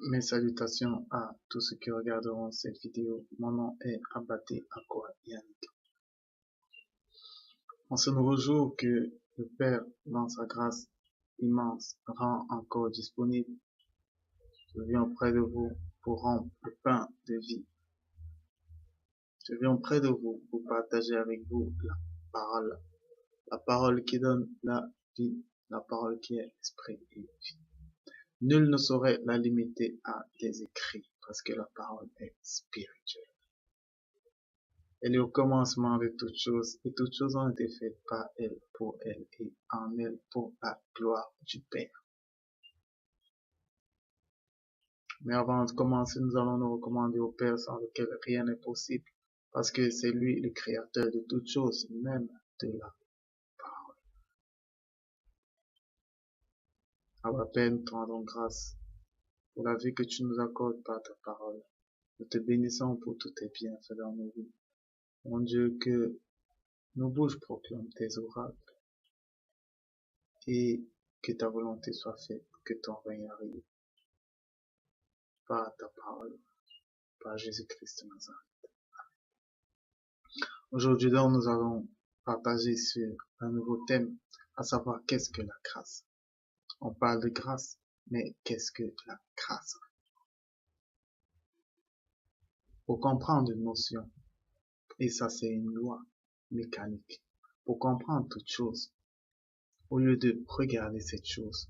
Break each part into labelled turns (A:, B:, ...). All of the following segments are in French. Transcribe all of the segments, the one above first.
A: Mes salutations à tous ceux qui regarderont cette vidéo. Mon nom est Abaté Akwa Yannick. En ce nouveau jour que le Père, dans sa grâce immense, rend encore disponible, je viens auprès de vous pour rendre le pain de vie. Je viens auprès de vous pour partager avec vous la parole qui donne la vie, la parole qui est esprit et vie. Nul ne saurait la limiter à des écrits, parce que la parole est spirituelle. Elle est au commencement de toutes choses, et toutes choses ont été faites par elle, pour elle, et en elle, pour la gloire du Père. Mais avant de commencer, nous allons nous recommander au Père sans lequel rien n'est possible, parce que c'est lui le créateur de toutes choses, même de la parole. Abba Père, nous te rendons grâce pour la vie que tu nous accordes par ta parole. Nous te bénissons pour tous tes bienfaits dans nos vies. Mon Dieu, que nos bouches proclament tes oracles et que ta volonté soit faite, que ton règne arrive par ta parole, par Jésus-Christ de Nazareth. Aujourd'hui, donc, nous allons partager sur un nouveau thème, à savoir qu'est-ce que la grâce. On parle de grâce, mais qu'est-ce que la grâce? Pour comprendre une notion, et ça c'est une loi mécanique, pour comprendre toute chose, au lieu de regarder cette chose,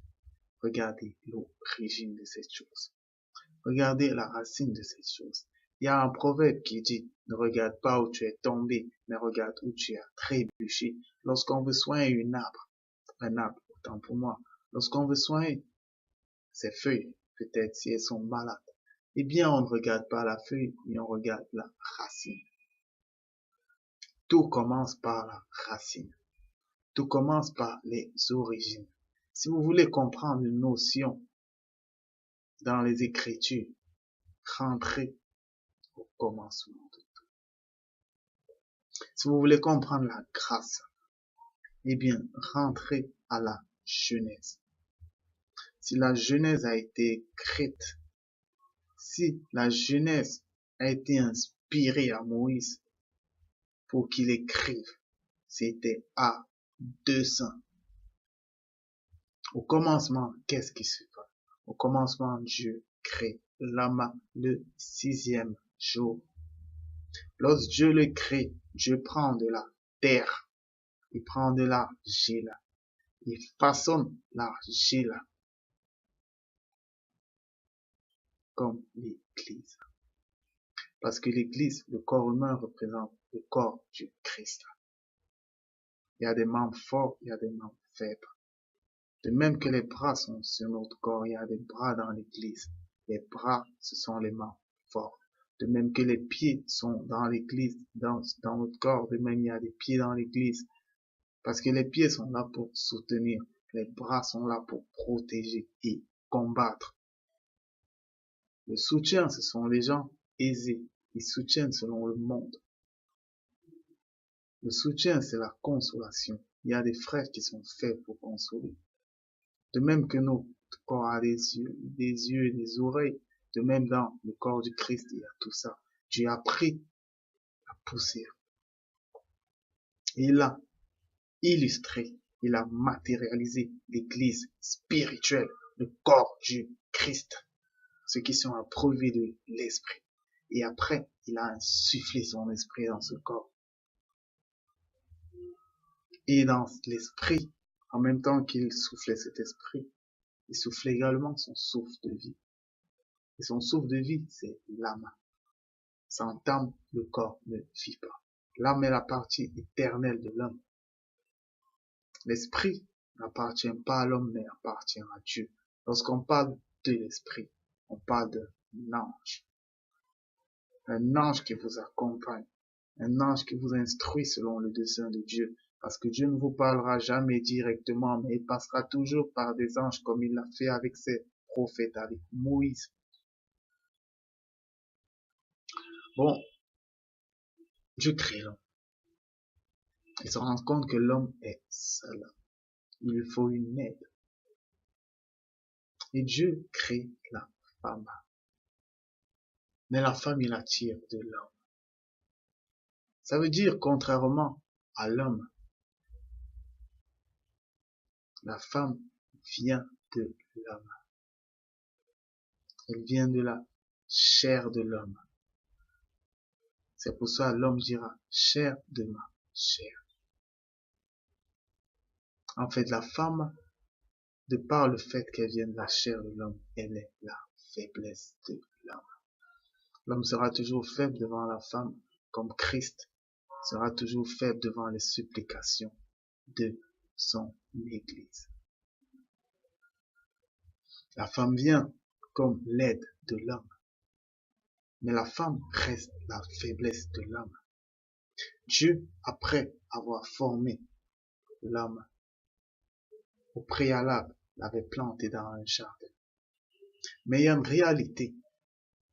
A: regardez l'origine de cette chose. Regardez la racine de cette chose. Il y a un proverbe qui dit, ne regarde pas où tu es tombé, mais regarde où tu as trébuché. Lorsqu'on veut soigner un arbre, autant pour moi, lorsqu'on veut soigner ses feuilles, peut-être si elles sont malades, eh bien on ne regarde pas la feuille, mais on regarde la racine. Tout commence par la racine. Tout commence par les origines. Si vous voulez comprendre une notion dans les Écritures, rentrez au commencement de tout. Si vous voulez comprendre la grâce, eh bien, rentrez à la Genèse. Si la Genèse a été écrite, si la Genèse a été inspirée à Moïse pour qu'il écrive, c'était à 200. Au commencement, qu'est-ce qui se passe? Au commencement, Dieu crée l'homme le 6e jour. Lorsque Dieu le crée, Dieu prend de la terre, il prend de l'argile, il façonne l'argile comme l'Église. Parce que l'Église, le corps humain représente le corps du Christ. Il y a des membres forts, il y a des membres faibles. De même que les bras sont sur notre corps, il y a des bras dans l'Église. Les bras, ce sont les membres forts. De même que les pieds sont dans l'Église, dans notre corps, de même il y a des pieds dans l'Église. Parce que les pieds sont là pour soutenir, les bras sont là pour protéger et combattre. Le soutien, ce sont les gens aisés. Ils soutiennent selon le monde. Le soutien, c'est la consolation. Il y a des frères qui sont faits pour consoler. De même que notre corps a des yeux et des oreilles, de même dans le corps du Christ, il y a tout ça. Dieu a pris la poussière. Il a illustré, il a matérialisé l'Église spirituelle, le corps du Christ. Ceux qui sont approuvés de l'Esprit. Et après, il a insufflé son esprit dans ce corps. Et dans l'esprit, en même temps qu'il soufflait cet esprit, il soufflait également son souffle de vie. Et son souffle de vie, c'est l'âme. Sans âme, le corps ne vit pas. L'âme est la partie éternelle de l'homme. L'esprit n'appartient pas à l'homme, mais appartient à Dieu. Lorsqu'on parle de l'esprit, on parle d'un ange. Un ange qui vous accompagne. Un ange qui vous instruit selon le dessein de Dieu. Parce que Dieu ne vous parlera jamais directement, mais il passera toujours par des anges comme il l'a fait avec ses prophètes, avec Moïse. Bon, Dieu crée l'homme. Il se rend compte que l'homme est seul. Il lui faut une aide. Et Dieu crée l'homme. femme. Mais la femme, il attire de l'homme. Ça veut dire, contrairement à l'homme, la femme vient de l'homme. Elle vient de la chair de l'homme. C'est pour ça l'homme dira chair de ma chair. En fait, la femme, de par le fait qu'elle vient de la chair de l'homme, elle est la faiblesse de l'homme. L'homme sera toujours faible devant la femme, comme Christ sera toujours faible devant les supplications de son Église. La femme vient comme l'aide de l'homme, mais la femme reste la faiblesse de l'homme. Dieu, après avoir formé l'homme, au préalable, l'avait planté dans un jardin. Mais il y a une réalité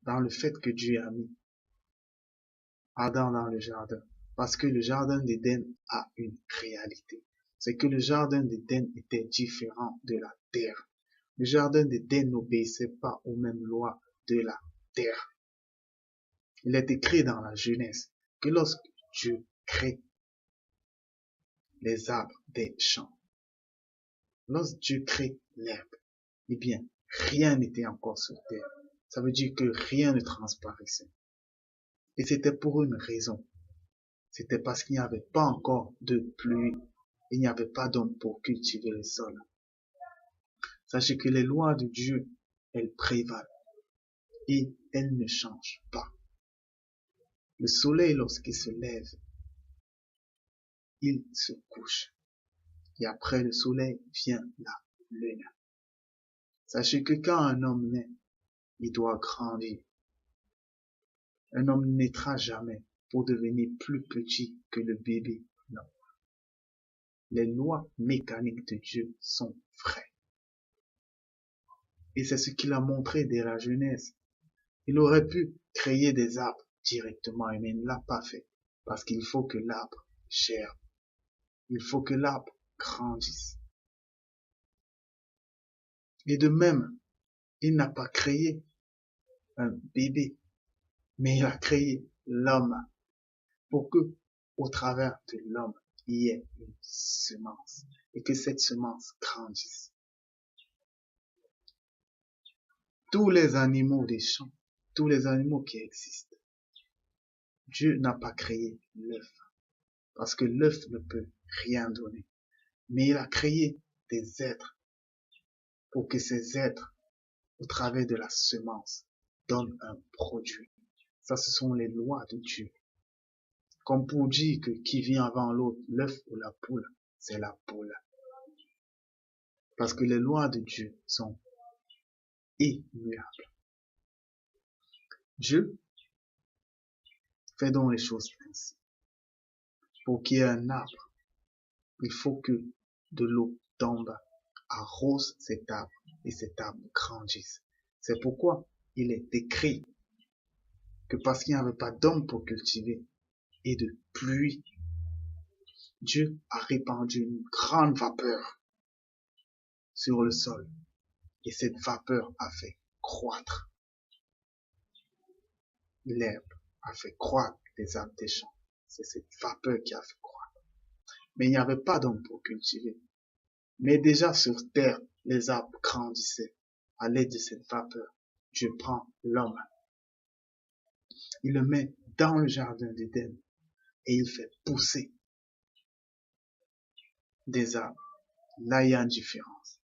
A: dans le fait que Dieu a mis Adam dans le jardin. Parce que le jardin d'Éden a une réalité. C'est que le jardin d'Éden était différent de la terre. Le jardin d'Éden n'obéissait pas aux mêmes lois de la terre. Il est écrit dans la Genèse que lorsque Dieu crée les arbres des champs, lorsque Dieu crée l'herbe, eh bien, rien n'était encore sur terre. Ça veut dire que rien ne transparaissait. Et c'était pour une raison. C'était parce qu'il n'y avait pas encore de pluie. Il n'y avait pas d'homme pour cultiver le sol. Sachez que les lois de Dieu, elles prévalent. Et elles ne changent pas. Le soleil, lorsqu'il se lève, il se couche. Et après le soleil vient la lune. Sachez que quand un homme naît, il doit grandir. Un homme ne naîtra jamais pour devenir plus petit que le bébé. Non. Les lois mécaniques de Dieu sont vraies. Et c'est ce qu'il a montré dès la Genèse. Il aurait pu créer des arbres directement, mais il ne l'a pas fait. Parce qu'il faut que l'arbre germe. Il faut que l'arbre grandisse. Et de même, il n'a pas créé un bébé, mais il a créé l'homme pour que, au travers de l'homme, il y ait une semence et que cette semence grandisse. Tous les animaux des champs, tous les animaux qui existent, Dieu n'a pas créé l'œuf parce que l'œuf ne peut rien donner. Mais il a créé des êtres pour que ces êtres, au travers de la semence, donnent un produit. Ça, ce sont les lois de Dieu. Comme pour dire que qui vient avant l'autre, l'œuf ou la poule, c'est la poule. Parce que les lois de Dieu sont immuables. Dieu fait donc les choses ainsi. Pour qu'il y ait un arbre, il faut que de l'eau tombe, arrose cet arbre et cet arbre grandisse. C'est pourquoi il est écrit que parce qu'il n'y avait pas d'homme pour cultiver et de pluie, Dieu a répandu une grande vapeur sur le sol. Et cette vapeur a fait croître l'herbe, a fait croître les arbres des champs. C'est cette vapeur qui a fait croître. Mais il n'y avait pas d'homme pour cultiver. Mais déjà sur terre, les arbres grandissaient à l'aide de cette vapeur. Dieu prend l'homme. Il le met dans le jardin d'Éden et il fait pousser des arbres. Là, il y a une différence.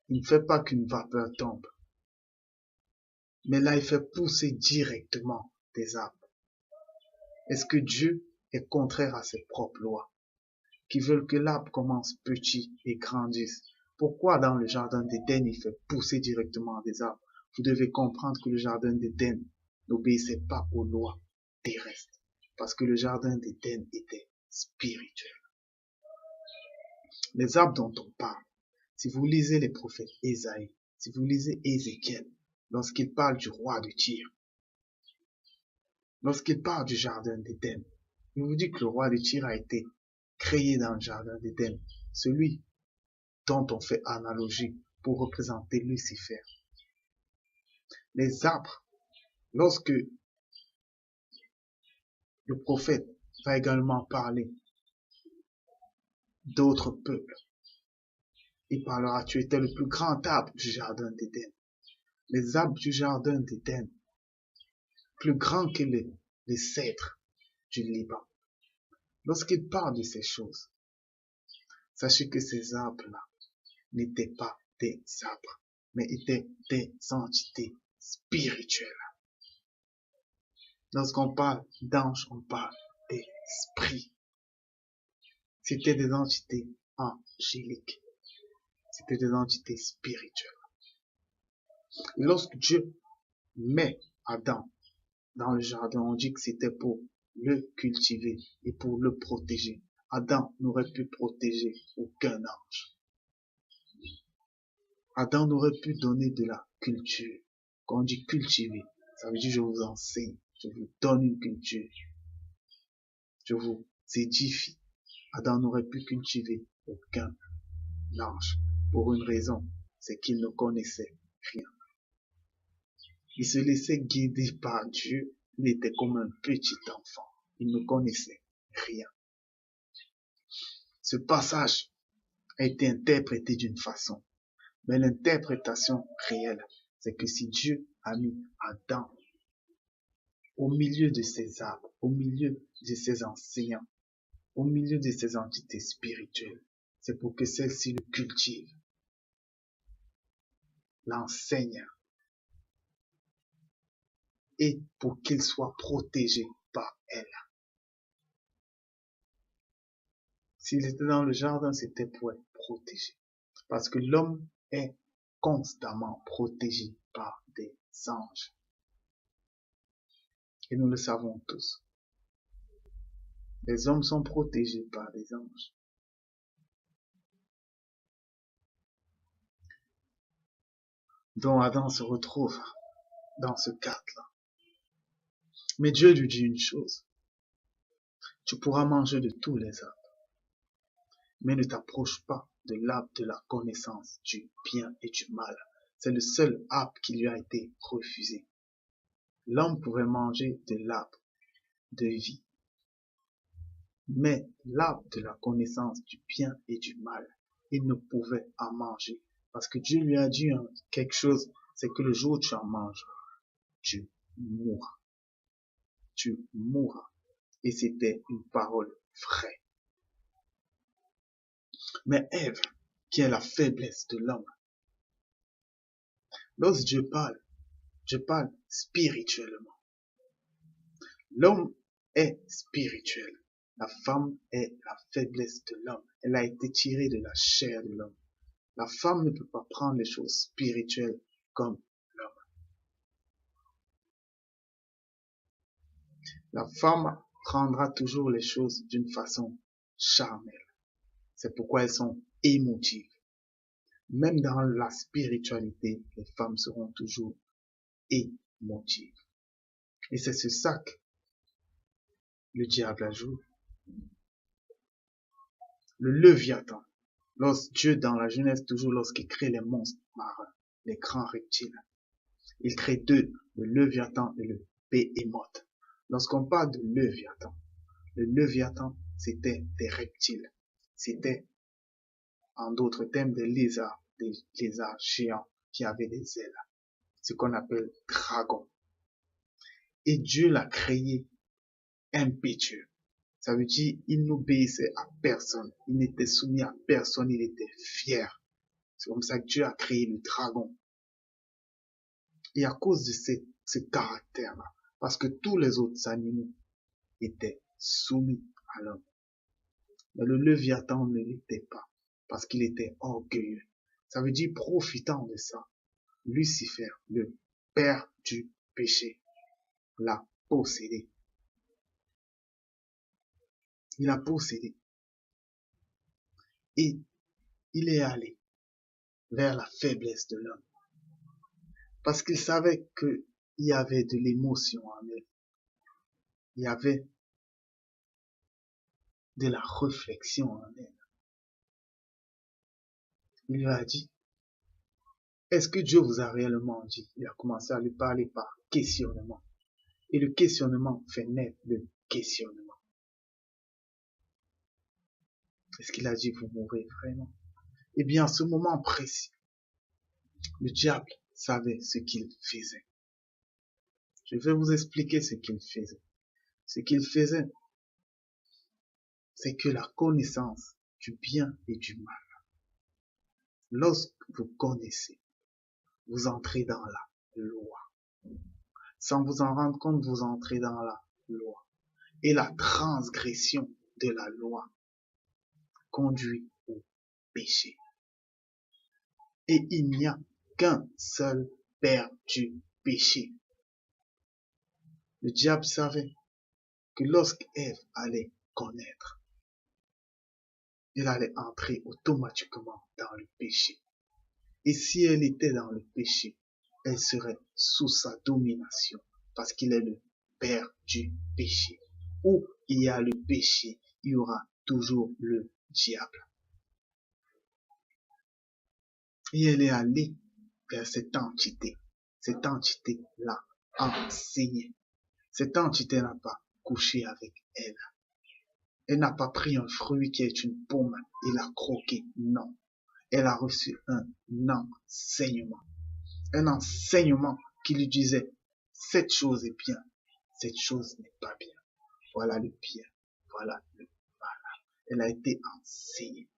A: Il ne fait pas qu'une vapeur tombe. Mais là, il fait pousser directement des arbres. Est-ce que Dieu est contraire à ses propres lois, qui veulent que l'arbre commence petit et grandisse? Pourquoi dans le jardin d'Éden, il fait pousser directement des arbres? Vous devez comprendre que le jardin d'Éden n'obéissait pas aux lois terrestres, parce que le jardin d'Éden était spirituel. Les arbres dont on parle, si vous lisez les prophètes Ésaïe, si vous lisez Ézéchiel, lorsqu'il parle du roi de Tyr, lorsqu'il parle du jardin d'Éden, il vous dit que le roi de Tyr a été créé dans le jardin d'Éden, celui dont on fait analogie pour représenter Lucifer. Les arbres, lorsque le prophète va également parler d'autres peuples, il parlera, tu étais le plus grand arbre du jardin d'Éden. Les arbres du jardin d'Éden, plus grands que les cèdres du Liban. Lorsqu'il parle de ces choses, sachez que ces arbres-là n'étaient pas des arbres, mais étaient des entités spirituelles. Lorsqu'on parle d'anges, on parle d'esprits. C'était des entités angéliques. C'était des entités spirituelles. Et lorsque Dieu met Adam dans le jardin, on dit que c'était pour le cultiver et pour le protéger. Adam n'aurait pu protéger aucun ange. Adam n'aurait pu donner de la culture. Quand on dit cultiver, ça veut dire je vous enseigne, je vous donne une culture, je vous édifie. Adam n'aurait pu cultiver aucun ange pour une raison, c'est qu'il ne connaissait rien. Il se laissait guider par Dieu, il était comme un petit enfant, il ne connaissait rien. Ce passage a été interprété d'une façon, mais l'interprétation réelle, c'est que si Dieu a mis Adam au milieu de ses arbres, au milieu de ses enseignants, au milieu de ces entités spirituelles, c'est pour que celles-ci le cultivent, l'enseignent, et pour qu'il soit protégé par elle. S'il était dans le jardin, c'était pour être protégé. Parce que l'homme est constamment protégé par des anges. Et nous le savons tous. Les hommes sont protégés par des anges. Donc Adam se retrouve dans ce cadre-là. Mais Dieu lui dit une chose. Tu pourras manger de tous les arbres, mais ne t'approche pas de l'arbre de la connaissance du bien et du mal. C'est le seul arbre qui lui a été refusé. L'homme pouvait manger de l'arbre de vie, mais l'arbre de la connaissance du bien et du mal, il ne pouvait en manger. Parce que Dieu lui a dit quelque chose, c'est que le jour où tu en manges, tu mourras. Tu mourras. Et c'était une parole vraie. Mais Ève, qui est la faiblesse de l'homme, lorsque Dieu parle, je parle spirituellement. L'homme est spirituel. La femme est la faiblesse de l'homme. Elle a été tirée de la chair de l'homme. La femme ne peut pas prendre les choses spirituelles comme l'homme. La femme prendra toujours les choses d'une façon charnelle. C'est pourquoi elles sont émotives. Même dans la spiritualité, les femmes seront toujours émotives. Et c'est ce ça que le diable a joué. Le Léviathan, lorsque Dieu dans la Genèse, toujours lorsqu'il crée les monstres marins, les grands reptiles, il crée deux, le Léviathan et le Béhémoth. Lorsqu'on parle de Léviathan, le Léviathan, c'était des reptiles. C'était, en d'autres termes, des lézards géants qui avaient des ailes. Ce qu'on appelle dragon. Et Dieu l'a créé impétueux. Ça veut dire, il n'obéissait à personne. Il n'était soumis à personne. Il était fier. C'est comme ça que Dieu a créé le dragon. Et à cause de ce caractère-là, parce que tous les autres animaux étaient soumis à l'homme. Mais le Léviathan ne l'était pas, parce qu'il était orgueilleux. Ça veut dire, profitant de ça, Lucifer, le père du péché, l'a possédé. Il a possédé. Et il est allé vers la faiblesse de l'homme. Parce qu'il savait qu'il y avait de l'émotion en elle. Il y avait de la réflexion en elle. Il lui a dit, Est-ce que Dieu vous a réellement dit? Il a commencé à lui parler par questionnement. Et le questionnement fait naître le questionnement. Est-ce qu'il a dit vous mourrez vraiment? Eh bien, à ce moment précis, le diable savait ce qu'il faisait. Je vais vous expliquer ce qu'il faisait. Ce qu'il faisait, c'est que la connaissance du bien et du mal. Lorsque vous connaissez, vous entrez dans la loi. Sans vous en rendre compte, vous entrez dans la loi. Et la transgression de la loi conduit au péché. Et il n'y a qu'un seul père du péché. Le diable savait que lorsque Ève allait connaître, elle allait entrer automatiquement dans le péché. Et si elle était dans le péché, elle serait sous sa domination, parce qu'il est le père du péché. Où il y a le péché, il y aura toujours le diable. Et elle est allée vers cette entité. Cette entité-là enseignait. Cette entité n'a pas couché avec elle. Elle n'a pas pris un fruit qui est une pomme et l'a croqué. Non. Elle a reçu un enseignement. Un enseignement qui lui disait, cette chose est bien, cette chose n'est pas bien. Voilà le bien, voilà le mal. Elle a été enseignée.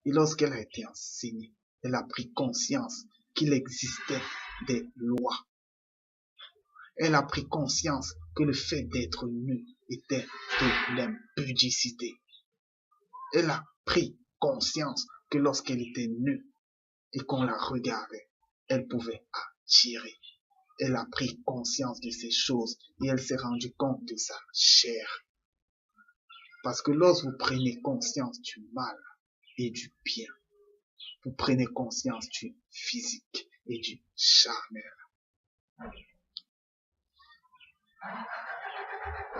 A: Et lorsqu'elle a été enseignée, elle a pris conscience qu'il existait des lois. Elle a pris conscience que le fait d'être nue était de l'impudicité. Elle a pris conscience que lorsqu'elle était nue et qu'on la regardait, elle pouvait attirer. Elle a pris conscience de ces choses et elle s'est rendue compte de sa chair. Parce que lorsque vous prenez conscience du mal et du bien, vous prenez conscience du physique et du charnel.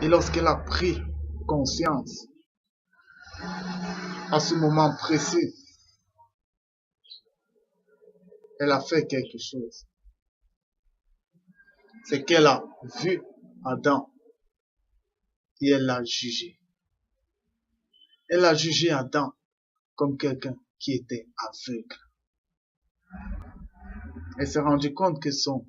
A: Et lorsqu'elle a pris conscience, à ce moment précis, elle a fait quelque chose. C'est qu'elle a vu Adam et elle l'a jugé. Elle a jugé Adam comme quelqu'un qui était aveugle. Elle s'est rendue compte que son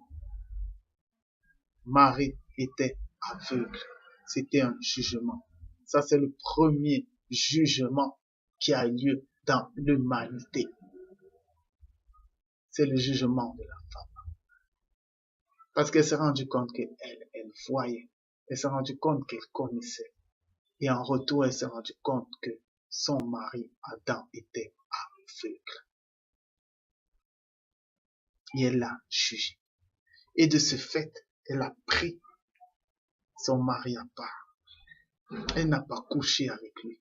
A: mari était aveugle. C'était un jugement. Ça, c'est le premier jugement qui a lieu dans l'humanité. C'est le jugement de la femme. Parce qu'elle s'est rendue compte qu'elle voyait. Elle s'est rendue compte qu'elle connaissait. Et en retour, elle s'est rendue compte que son mari, Adam, était aveugle. Et elle l'a jugé. Et de ce fait, elle a pris son mari à part. Elle n'a pas couché avec lui.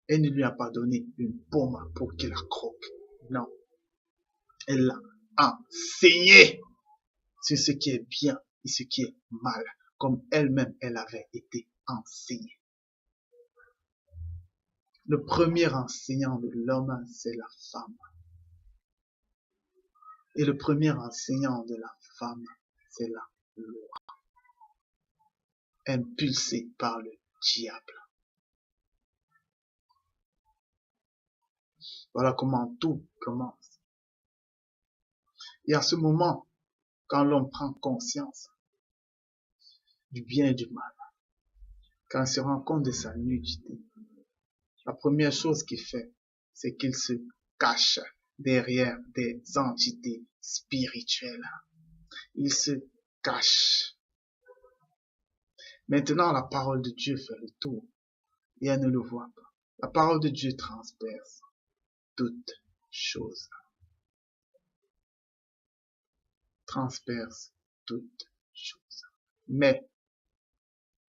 A: Elle ne lui a pas donné une pomme pour qu'il la croque. Non. Elle l'a enseigné sur ce qui est bien et ce qui est mal, comme elle-même, elle avait été enseignée. Le premier enseignant de l'homme, c'est la femme. Et le premier enseignant de la femme, c'est la loi. Impulsée par le diable. Voilà comment tout commence. Et à ce moment, quand l'homme prend conscience du bien et du mal, quand il se rend compte de sa nudité, la première chose qu'il fait, c'est qu'il se cache derrière des entités spirituelles. Il se cache. Maintenant, la parole de Dieu fait le tour et elle ne le voit pas. La parole de Dieu transperce toutes choses. Transperce toutes choses. Mais,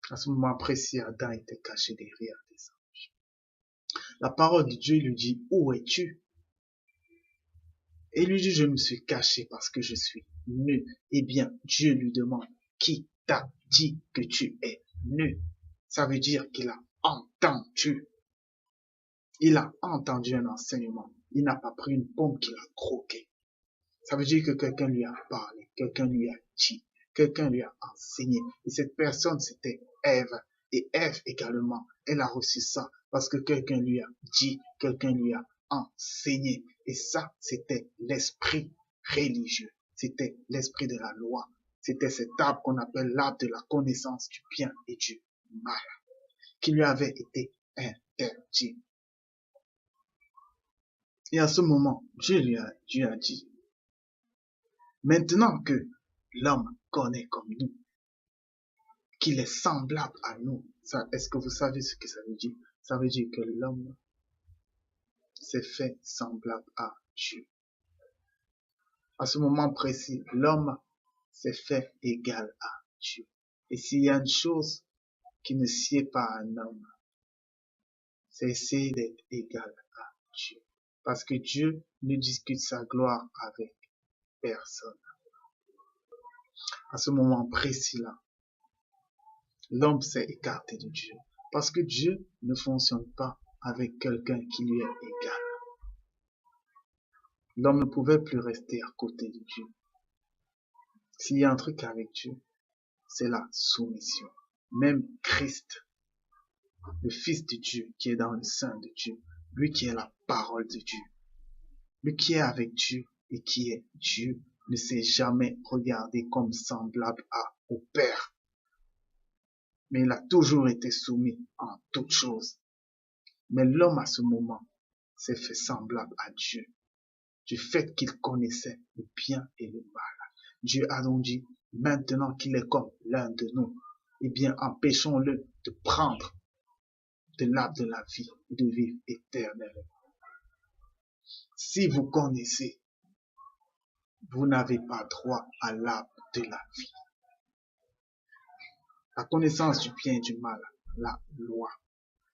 A: à ce moment précis, Adam était caché derrière des anges. La parole de Dieu lui dit, où es-tu? Et il lui dit, je me suis caché parce que je suis nu. Eh bien, Dieu lui demande, qui t'a dit que tu es nu? Ça veut dire qu'il a entendu. Il a entendu un enseignement. Il n'a pas pris une pomme qu'il a croquée. Ça veut dire que quelqu'un lui a parlé, quelqu'un lui a dit, quelqu'un lui a enseigné. Et cette personne, c'était Ève. Et Ève également, elle a reçu ça parce que quelqu'un lui a dit, quelqu'un lui a enseigné. Et ça, c'était l'esprit religieux. C'était l'esprit de la loi. C'était cet arbre qu'on appelle l'arbre de la connaissance du bien et du mal, qui lui avait été interdit. Et à ce moment, Dieu a dit, maintenant que l'homme connaît comme nous, qu'il est semblable à nous, est-ce que vous savez ce que ça veut dire? Ça veut dire que l'homme s'est fait semblable à Dieu. À ce moment précis, l'homme s'est fait égal à Dieu. Et s'il y a une chose qui ne sied pas à un homme, c'est essayer d'être égal à Dieu. Parce que Dieu ne discute sa gloire avec personne. À ce moment précis-là, l'homme s'est écarté de Dieu. Parce que Dieu ne fonctionne pas avec quelqu'un qui lui est égal. L'homme ne pouvait plus rester à côté de Dieu. S'il y a un truc avec Dieu, c'est la soumission. Même Christ, le Fils de Dieu qui est dans le sein de Dieu, lui qui est la parole de Dieu, lui qui est avec Dieu et qui est Dieu, ne s'est jamais regardé comme semblable au Père. Mais il a toujours été soumis en toutes choses. Mais l'homme à ce moment s'est fait semblable à Dieu, du fait qu'il connaissait le bien et le mal. Dieu a donc dit, maintenant qu'il est comme l'un de nous, eh bien empêchons-le de prendre de l'arbre de la vie et de vivre éternellement. Si vous connaissez, vous n'avez pas droit à l'arbre de la vie. La connaissance du bien et du mal, la loi,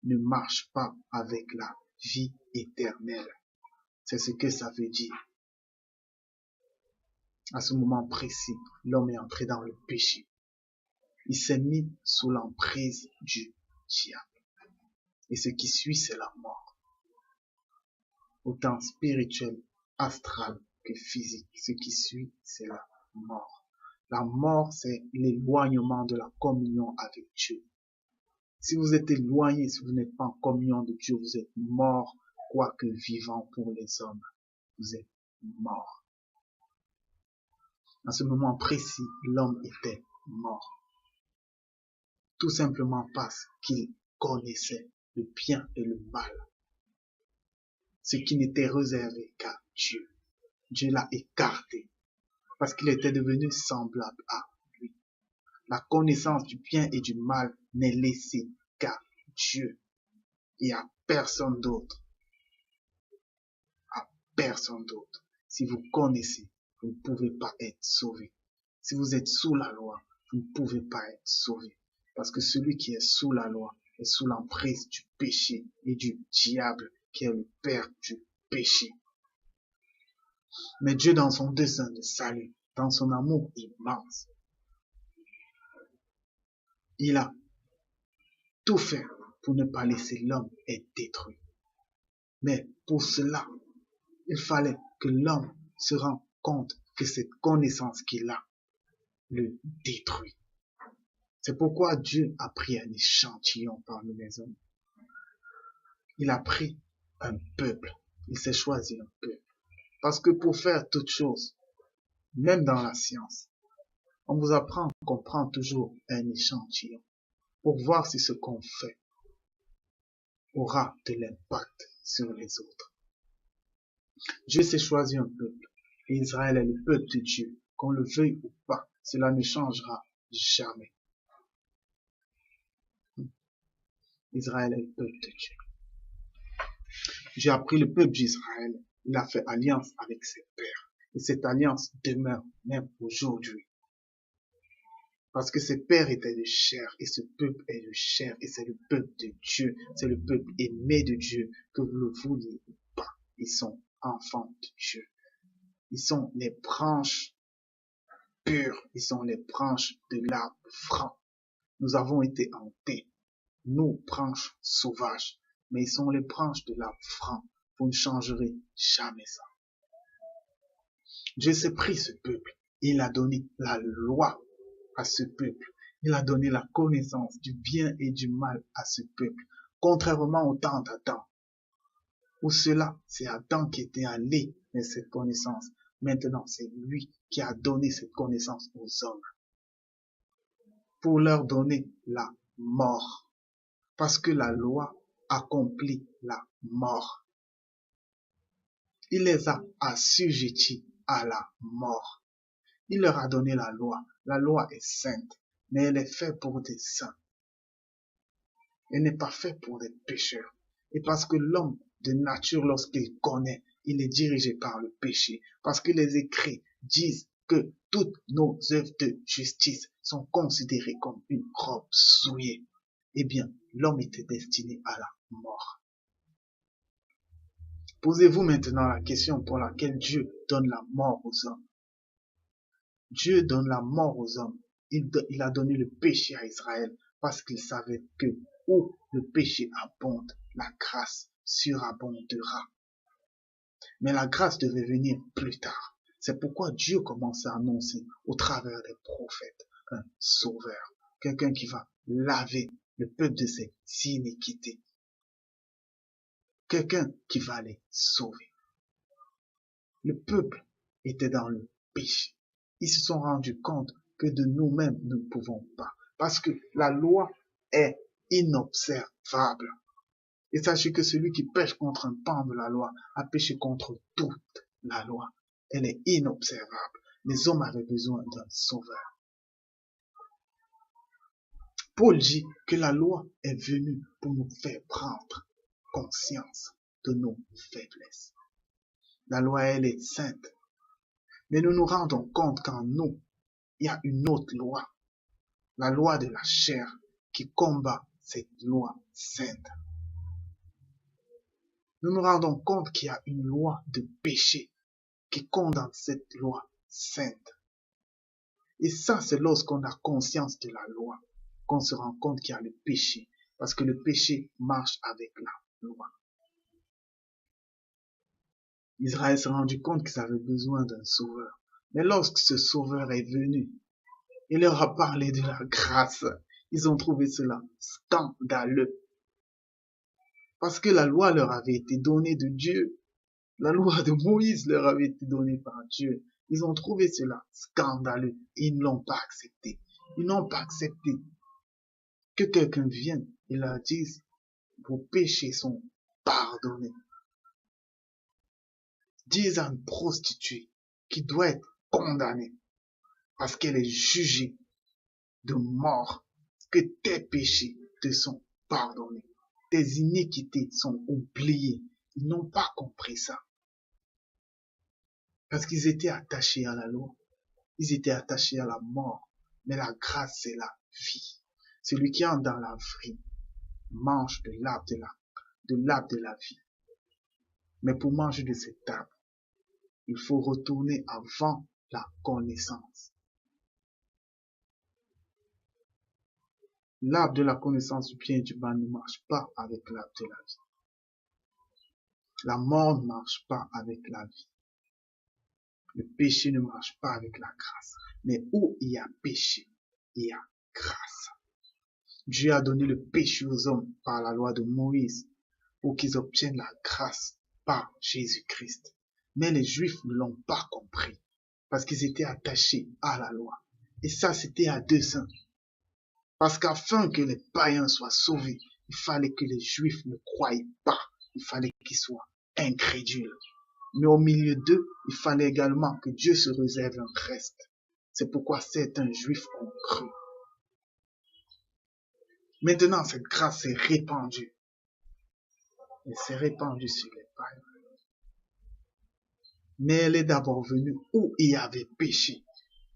A: ne marche pas avec la vie éternelle. C'est ce que ça veut dire. À ce moment précis, l'homme est entré dans le péché. Il s'est mis sous l'emprise du diable. Et ce qui suit, c'est la mort. Autant spirituel, astral que physique. Ce qui suit, c'est la mort. La mort, c'est l'éloignement de la communion avec Dieu. Si vous êtes éloigné, si vous n'êtes pas en communion de Dieu, vous êtes mort, quoique vivant pour les hommes. Vous êtes mort. À ce moment précis, l'homme était mort. Tout simplement parce qu'il connaissait le bien et le mal. Ce qui n'était réservé qu'à Dieu. Dieu l'a écarté parce qu'il était devenu semblable à lui. La connaissance du bien et du mal n'est laissée qu'à Dieu et à personne d'autre. À personne d'autre. Si vous connaissez, vous ne pouvez pas être sauvé. Si vous êtes sous la loi, vous ne pouvez pas être sauvé. Parce que celui qui est sous la loi est sous l'emprise du péché et du diable qui est le père du péché. Mais Dieu, dans son dessein de salut, dans son amour immense, il a tout fait pour ne pas laisser l'homme être détruit. Mais pour cela, il fallait que l'homme se rende compte que cette connaissance qu'il a le détruit. C'est pourquoi Dieu a pris un échantillon parmi les hommes. Il a pris un peuple. Il s'est choisi un peuple. Parce que pour faire toute chose, même dans la science, on vous apprend qu'on prend toujours un échantillon pour voir si ce qu'on fait aura de l'impact sur les autres. Dieu s'est choisi un peuple. Et Israël est le peuple de Dieu. Qu'on le veuille ou pas, cela ne changera jamais. Israël est le peuple de Dieu. Dieu a pris le peuple d'Israël. Il a fait alliance avec ses pères. Et cette alliance demeure même aujourd'hui. Parce que ses pères étaient de chair et ce peuple est de chair et c'est le peuple de Dieu. C'est le peuple aimé de Dieu, que vous le vouliez ou pas. Ils sont enfants de Dieu. Ils sont les branches pures. Ils sont les branches de l'arbre franc. Nous avons été hantés. Nous, branches sauvages. Mais ils sont les branches de l'arbre franc. Vous ne changerez jamais ça. Dieu s'est pris ce peuple. Il a donné la loi à ce peuple. Il a donné la connaissance du bien et du mal à ce peuple. Contrairement au temps d'Adam, où cela, c'est Adam qui était allé vers cette connaissance. Maintenant, c'est lui qui a donné cette connaissance aux hommes pour leur donner la mort. Parce que la loi accomplit la mort. Il les a assujettis à la mort. Il leur a donné la loi. La loi est sainte, mais elle est faite pour des saints. Elle n'est pas faite pour des pécheurs. Et parce que l'homme de nature, lorsqu'il connaît, il est dirigé par le péché. Parce que les écrits disent que toutes nos œuvres de justice sont considérées comme une robe souillée. Eh bien, l'homme était destiné à la mort. Posez-vous maintenant la question pour laquelle Dieu donne la mort aux hommes. Dieu donne la mort aux hommes. Il a donné le péché à Israël parce qu'il savait que où le péché abonde, la grâce surabondera. Mais la grâce devait venir plus tard. C'est pourquoi Dieu commence à annoncer au travers des prophètes un sauveur, quelqu'un qui va laver le peuple de ses iniquités, quelqu'un qui va les sauver. Le peuple était dans le péché. Ils se sont rendus compte que de nous-mêmes, nous ne pouvons pas. Parce que la loi est inobservable. Et sachez que celui qui pêche contre un pan de la loi a péché contre toute la loi. Elle est inobservable. Les hommes avaient besoin d'un sauveur. Paul dit que la loi est venue pour nous faire prendre conscience de nos faiblesses. La loi, elle est sainte. Mais nous nous rendons compte qu'en nous, il y a une autre loi. La loi de la chair qui combat cette loi sainte. Nous nous rendons compte qu'il y a une loi de péché qui condamne cette loi sainte. Et ça, c'est lorsqu'on a conscience de la loi qu'on se rend compte qu'il y a le péché. Parce que le péché marche avec la loi. Israël s'est rendu compte qu'ils avaient besoin d'un sauveur. Mais lorsque ce sauveur est venu, il leur a parlé de la grâce. Ils ont trouvé cela scandaleux. Parce que la loi leur avait été donnée de Dieu. La loi de Moïse leur avait été donnée par Dieu. Ils ont trouvé cela scandaleux. Ils ne l'ont pas accepté. Ils n'ont pas accepté que quelqu'un vienne et leur dise, vos péchés sont pardonnés. Disent à une prostituée qui doit être condamnée parce qu'elle est jugée de mort, que tes péchés te sont pardonnés. Tes iniquités sont oubliées. Ils n'ont pas compris ça. Parce qu'ils étaient attachés à la loi. Ils étaient attachés à la mort. Mais la grâce, c'est la vie. Celui qui entre dans la vie mange de l'arbre de la vie. Mais pour manger de cet arbre, il faut retourner avant la connaissance. L'arbre de la connaissance du bien et du mal ne marche pas avec l'arbre de la vie. La mort ne marche pas avec la vie. Le péché ne marche pas avec la grâce. Mais où il y a péché, il y a grâce. Dieu a donné le péché aux hommes par la loi de Moïse pour qu'ils obtiennent la grâce par Jésus-Christ. Mais les Juifs ne l'ont pas compris parce qu'ils étaient attachés à la loi. Et ça, c'était à dessein. Parce qu'afin que les païens soient sauvés, il fallait que les Juifs ne croient pas. Il fallait qu'ils soient incrédules. Mais au milieu d'eux, il fallait également que Dieu se réserve un reste. C'est pourquoi certains Juifs ont cru. Maintenant, cette grâce est répandue. Elle s'est répandue sur les païens. Mais elle est d'abord venue où il y avait péché.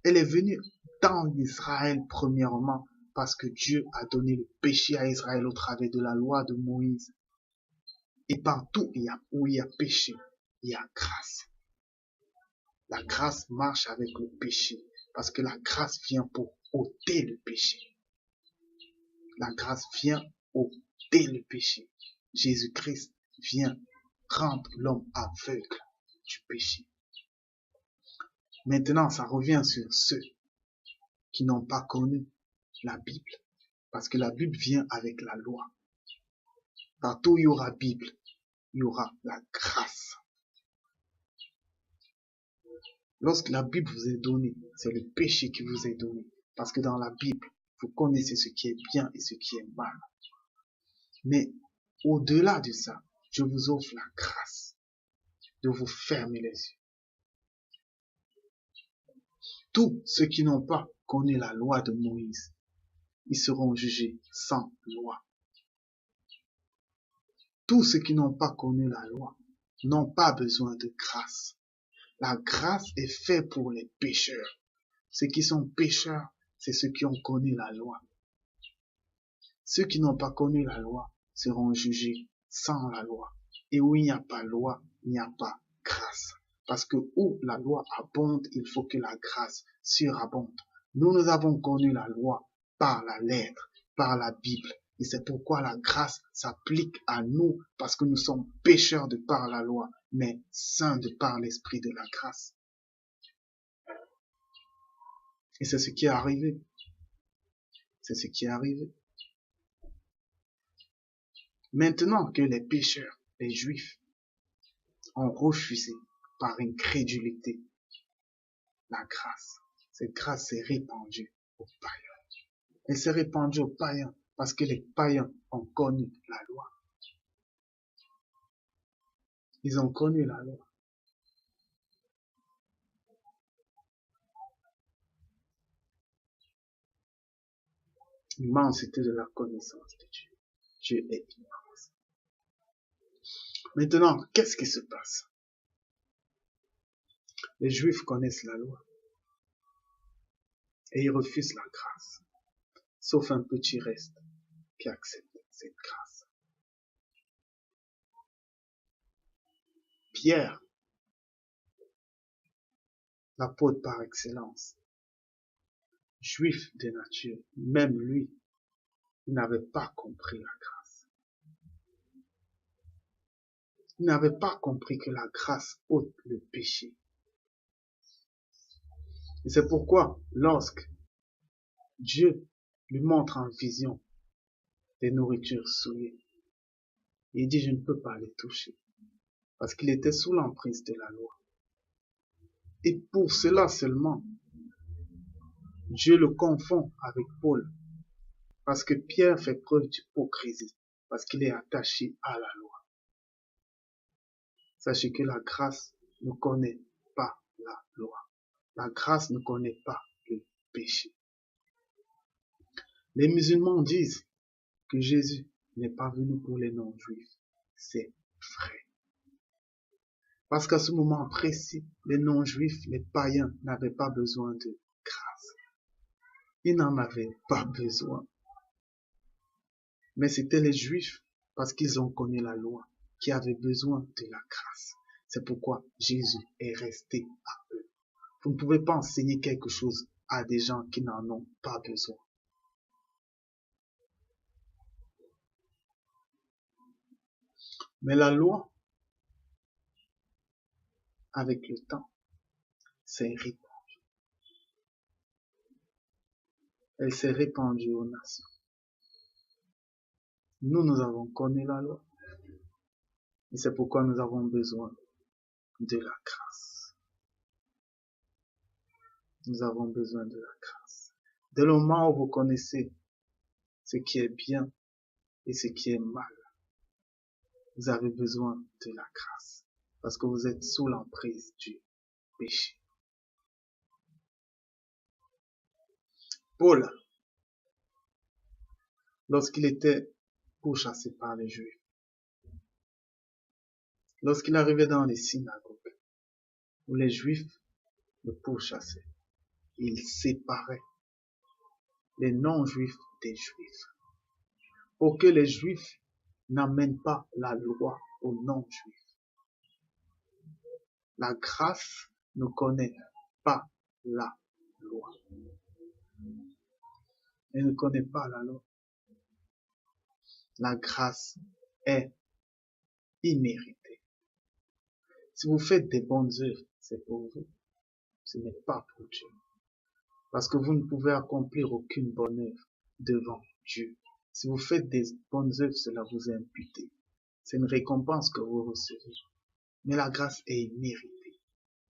A: Elle est venue dans Israël premièrement parce que Dieu a donné le péché à Israël au travers de la loi de Moïse. Et partout où il y a péché, il y a grâce. La grâce marche avec le péché parce que la grâce vient pour ôter le péché. La grâce vient ôter le péché. Jésus-Christ vient rendre l'homme aveugle du péché. Maintenant, ça revient sur ceux qui n'ont pas connu la Bible. Parce que la Bible vient avec la loi. Partout où il y aura Bible, il y aura la grâce. Lorsque la Bible vous est donnée, c'est le péché qui vous est donné. Parce que dans la Bible, vous connaissez ce qui est bien et ce qui est mal. Mais au-delà de ça, je vous offre la grâce de vous fermer les yeux. Tous ceux qui n'ont pas connu la loi de Moïse, ils seront jugés sans loi. Tous ceux qui n'ont pas connu la loi n'ont pas besoin de grâce. La grâce est faite pour les pécheurs. Ceux qui sont pécheurs, c'est ceux qui ont connu la loi. Ceux qui n'ont pas connu la loi seront jugés sans la loi. Et où il n'y a pas loi, il n'y a pas grâce. Parce que où la loi abonde, il faut que la grâce surabonde. Nous avons connu la loi par la lettre, par la Bible. Et c'est pourquoi la grâce s'applique à nous, parce que nous sommes pécheurs de par la loi, mais saints de par l'esprit de la grâce. Et c'est ce qui est arrivé. C'est ce qui est arrivé. Maintenant que les pécheurs, les juifs, ont refusé par incrédulité la grâce, cette grâce s'est répandue aux païens. Elle s'est répandue aux païens parce que les païens ont connu la loi. Ils ont connu la loi. L'immensité de la connaissance de Dieu. Dieu est immense. Maintenant, qu'est-ce qui se passe? Les Juifs connaissent la loi et ils refusent la grâce, sauf un petit reste qui accepte cette grâce. Pierre, l'apôtre par excellence, juif de nature, même lui, il n'avait pas compris la grâce. Il n'avait pas compris que la grâce ôte le péché. Et c'est pourquoi, lorsque Dieu lui montre en vision des nourritures souillées, il dit, je ne peux pas les toucher, parce qu'il était sous l'emprise de la loi. Et pour cela seulement, Dieu le confond avec Paul, parce que Pierre fait preuve d'hypocrisie, parce qu'il est attaché à la loi. Sachez que la grâce ne connaît pas la loi. La grâce ne connaît pas le péché. Les musulmans disent que Jésus n'est pas venu pour les non-juifs. C'est vrai. Parce qu'à ce moment précis, les non-juifs, les païens n'avaient pas besoin de grâce. Ils n'en avaient pas besoin. Mais c'était les juifs, parce qu'ils ont connu la loi, qui avaient besoin de la grâce. C'est pourquoi Jésus est resté à eux. Vous ne pouvez pas enseigner quelque chose à des gens qui n'en ont pas besoin. Mais la loi, avec le temps, s'est répandue. Elle s'est répandue aux nations. Nous avons connu la loi. Et c'est pourquoi nous avons besoin de la grâce. Nous avons besoin de la grâce. Dès le moment où vous connaissez ce qui est bien et ce qui est mal, vous avez besoin de la grâce. Parce que vous êtes sous l'emprise du péché. Paul, lorsqu'il était pourchassé par les Juifs, lorsqu'il arrivait dans les synagogues, où les Juifs le pourchassaient, il séparait les non-Juifs des Juifs, pour que les Juifs n'amènent pas la loi aux non-Juifs. La grâce ne connaît pas la loi. Elle ne connaît pas la loi. La grâce est imméritée. Si vous faites des bonnes œuvres, c'est pour vous. ce n'est pas pour Dieu. Parce que vous ne pouvez accomplir aucune bonne œuvre devant Dieu. Si vous faites des bonnes œuvres, cela vous est imputé. C'est une récompense que vous recevez. Mais la grâce est imméritée.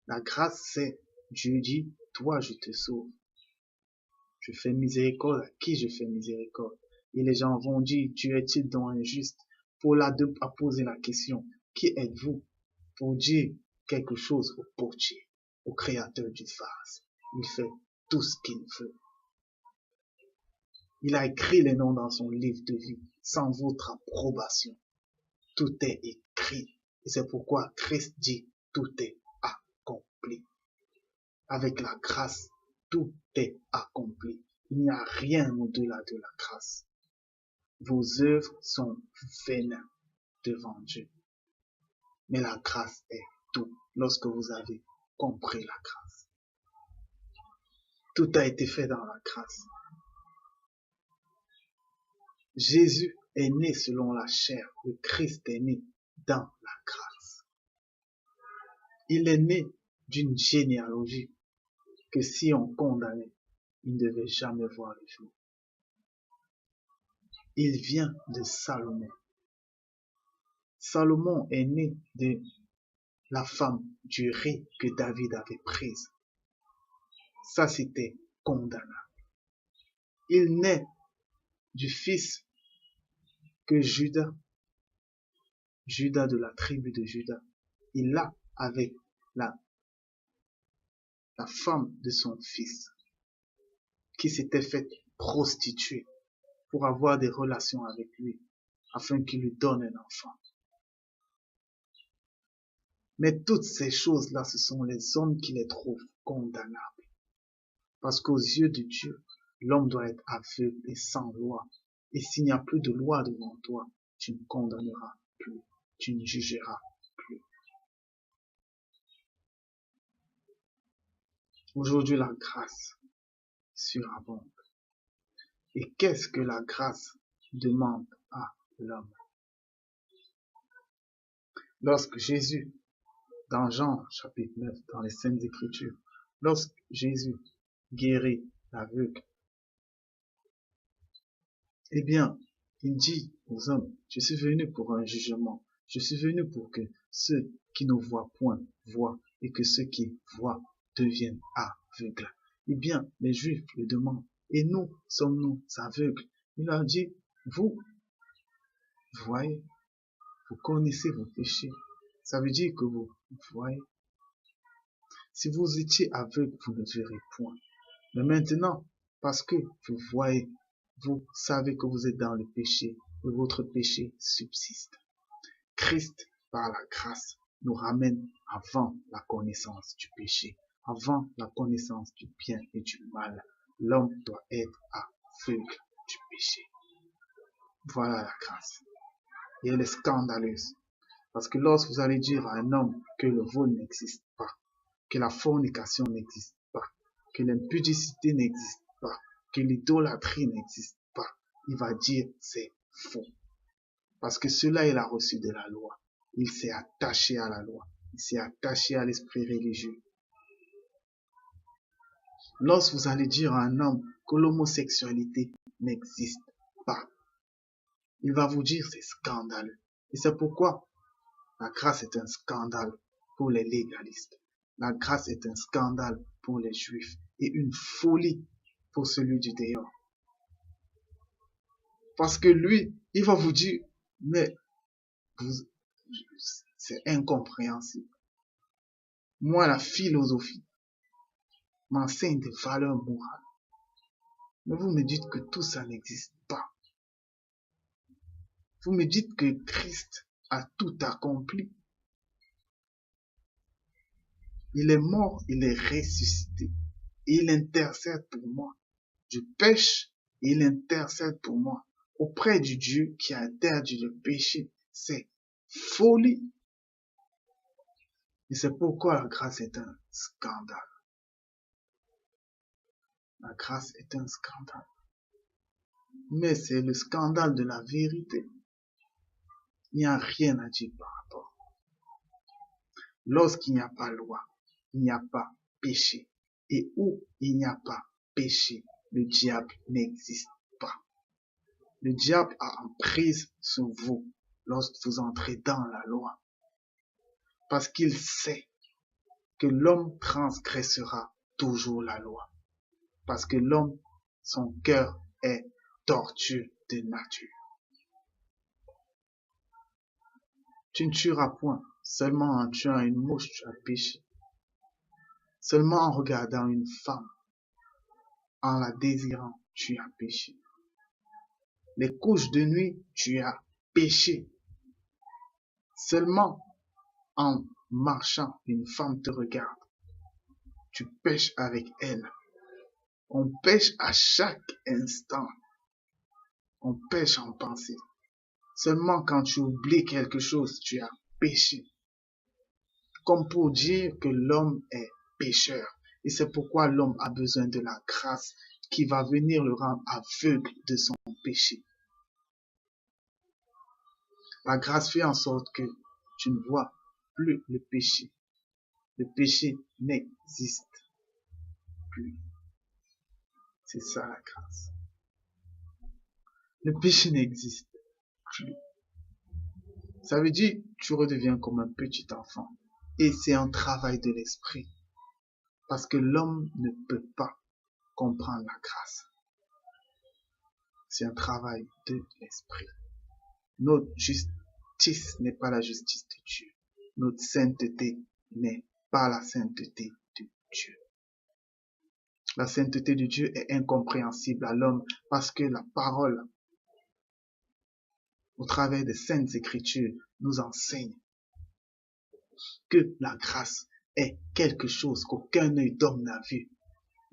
A: La grâce, c'est Dieu dit, toi je te sauve. Je fais miséricorde à qui je fais miséricorde. Et les gens vont dire, Dieu est-il donc injuste? Pour poser la question, qui êtes-vous pour dire quelque chose au portier, au créateur du vase? Il fait tout ce qu'il veut. Il a écrit les noms dans son livre de vie, sans votre approbation. Tout est écrit. Et c'est pourquoi Christ dit, tout est accompli. Avec la grâce, tout est accompli. Il n'y a rien au-delà de la grâce. Vos œuvres sont vaines devant Dieu. Mais la grâce est tout lorsque vous avez compris la grâce. Tout a été fait dans la grâce. Jésus est né selon la chair. Le Christ est né dans la grâce. Il est né d'une généalogie que si on condamnait, il ne devait jamais voir le jour. Il vient de Salomon. Salomon est né de la femme du riz que David avait prise. Ça, c'était condamnable. Il naît du fils que Judas de la tribu de Judas, il l'a avec la femme de son fils, qui s'était faite prostituer pour avoir des relations avec lui, afin qu'il lui donne un enfant. Mais toutes ces choses-là, ce sont les hommes qui les trouvent condamnables. Parce qu'aux yeux de Dieu, l'homme doit être aveugle et sans loi. Et s'il n'y a plus de loi devant toi, tu ne condamneras plus, tu ne jugeras plus. Aujourd'hui, la grâce surabonde. Et qu'est-ce que la grâce demande à l'homme? Lorsque Jésus, dans Jean chapitre 9, dans les Saintes Écritures, lorsque Jésus guérit l'aveugle, eh bien, il dit aux hommes, je suis venu pour un jugement, je suis venu pour que ceux qui ne voient point voient et que ceux qui voient deviennent aveugles. Eh bien, les Juifs le demandent, et nous, sommes-nous aveugles? Il leur dit, vous voyez, vous connaissez vos péchés. Ça veut dire que vous voyez. Si vous étiez aveugle, vous ne verrez point. Mais maintenant, parce que vous voyez, vous savez que vous êtes dans le péché et votre péché subsiste. Christ, par la grâce, nous ramène avant la connaissance du péché, avant la connaissance du bien et du mal. L'homme doit être aveugle du péché. Voilà la grâce. Et elle est scandaleuse. Parce que lorsque vous allez dire à un homme que le vol n'existe pas, que la fornication n'existe pas, que l'impudicité n'existe pas, que l'idolâtrie n'existe pas, il va dire c'est faux. Parce que cela, il a reçu de la loi. Il s'est attaché à la loi. Il s'est attaché à l'esprit religieux. Lorsque vous allez dire à un homme que l'homosexualité n'existe pas, il va vous dire c'est scandaleux. Et c'est pourquoi la grâce est un scandale pour les légalistes. La grâce est un scandale pour les juifs et une folie pour celui du dehors. Parce que lui, il va vous dire, mais c'est incompréhensible. Moi, la philosophie m'enseigne des valeurs morales. Mais vous me dites que tout ça n'existe pas. Vous me dites que Christ a tout accompli. Il est mort, il est ressuscité. Et il intercède pour moi. Je pêche et il intercède pour moi. Auprès du Dieu qui a interdit le péché. C'est folie. Et c'est pourquoi la grâce est un scandale. La grâce est un scandale. Mais c'est le scandale de la vérité. Il n'y a rien à dire par rapport. Lorsqu'il n'y a pas loi, il n'y a pas péché. Et où il n'y a pas péché, le diable n'existe pas. Le diable a emprise sur vous lorsque vous entrez dans la loi. Parce qu'il sait que l'homme transgressera toujours la loi. Parce que l'homme, son cœur est tortu de nature. Tu ne tueras point. Seulement en tuant une mouche, tu as péché. Seulement en regardant une femme, en la désirant, tu as péché. Les couches de nuit, tu as péché. Seulement en marchant, une femme te regarde. Tu pêches avec elle. On pêche à chaque instant. On pêche en pensée. Seulement quand tu oublies quelque chose, tu as péché. Comme pour dire que l'homme est pécheur. Et c'est pourquoi l'homme a besoin de la grâce qui va venir le rendre aveugle de son péché. La grâce fait en sorte que tu ne vois plus le péché. Le péché n'existe plus. C'est ça la grâce. Le péché n'existe plus. Ça veut dire que tu redeviens comme un petit enfant. Et c'est un travail de l'esprit. Parce que l'homme ne peut pas comprendre la grâce. C'est un travail de l'esprit. Notre justice n'est pas la justice de Dieu. Notre sainteté n'est pas la sainteté de Dieu. La sainteté de Dieu est incompréhensible à l'homme parce que la parole, au travers des saintes écritures, nous enseigne que la grâce est quelque chose qu'aucun œil d'homme n'a vu,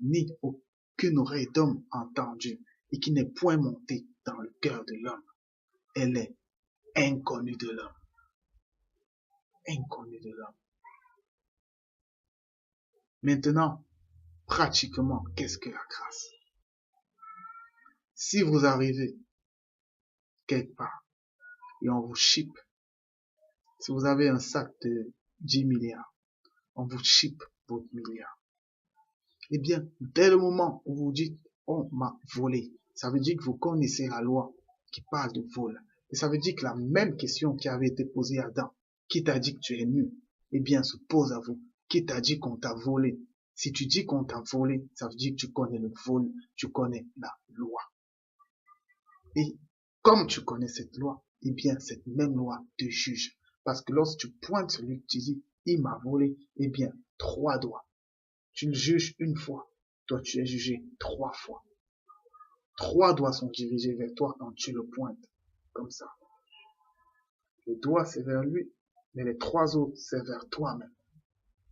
A: ni aucune oreille d'homme entendu, et qui n'est point montée dans le cœur de l'homme. Elle est inconnue de l'homme. Inconnue de l'homme. Maintenant, pratiquement, qu'est-ce que la grâce? Si vous arrivez quelque part et on vous chipe, si vous avez un sac de 10 milliards, on vous chipe votre milliard. Eh bien, dès le moment où vous dites on m'a volé, ça veut dire que vous connaissez la loi qui parle de vol. Et ça veut dire que la même question qui avait été posée à Adam, qui t'a dit que tu es nu, eh bien, se pose à vous. Qui t'a dit qu'on t'a volé? Si tu dis qu'on t'a volé, ça veut dire que tu connais le vol, tu connais la loi. Et comme tu connais cette loi, eh bien, cette même loi te juge. Parce que lorsque tu pointes celui que tu dis, il m'a volé, eh bien, 3 doigts. Tu le juges une fois, toi tu es jugé 3 fois. 3 doigts sont dirigés vers toi quand tu le pointes, comme ça. Le doigt c'est vers lui, mais les 3 autres c'est vers toi-même.